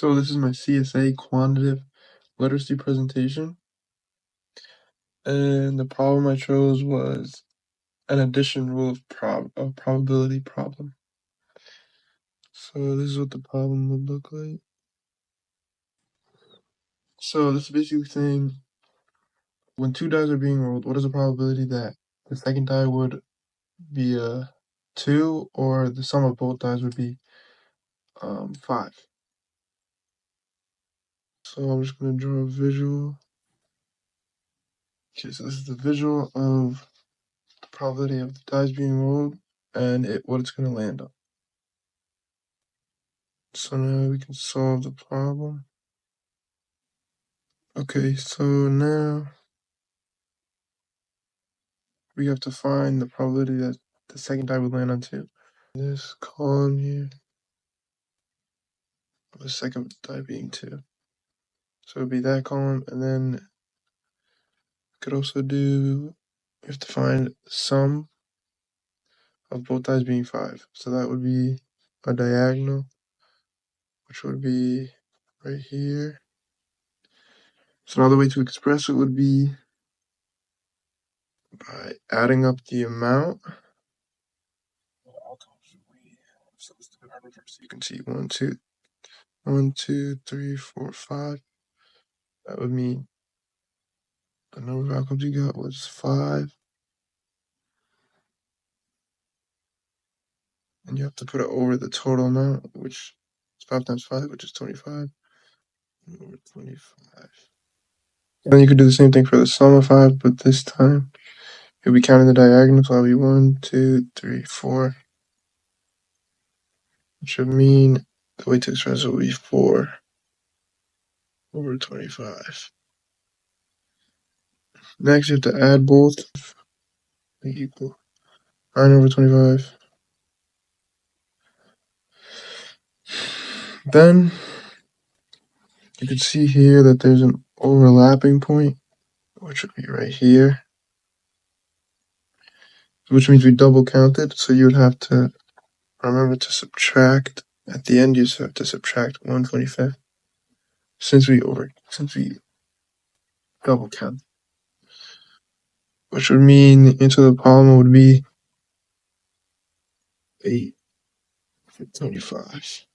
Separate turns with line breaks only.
So this is my CSA quantitative literacy presentation, and the problem I chose was an addition rule of probability problem. So this is what the problem would look like. So this is basically saying when two dice are being rolled, what is the probability that the second die would be a 2 or the sum of both dice would be 5. So I'm just going to draw a visual. Okay, so this is the visual of the probability of the dice being rolled and what it's going to land on. So now we can solve the problem. Okay, so now we have to find the probability that the second die would land on 2. This column here, the second die being 2. So it would be that column, and then we could also we have to find the sum of both dice being 5. So that would be a diagonal, which would be right here. So another way to express it would be by adding up the amount. So you can see 1, 2, 3, 4, 5. That would mean the number of outcomes you got was 5. And you have to put it over the total amount, which is 5 times 5, which is 25. Over 25. And then you could do the same thing for the sum of 5, but this time you'll be counting the diagonals. So that'll be 1, 2, 3, 4. Which would mean the way to express it would be 4 over 25. Next, you have to add both. They equal 9 over 25. Then you can see here that there's an overlapping point, which would be right here, which means we double counted. So you would have to remember to subtract. At the end, you have to subtract 1/25 since we double count, which would mean into the polynomial would be 8/25.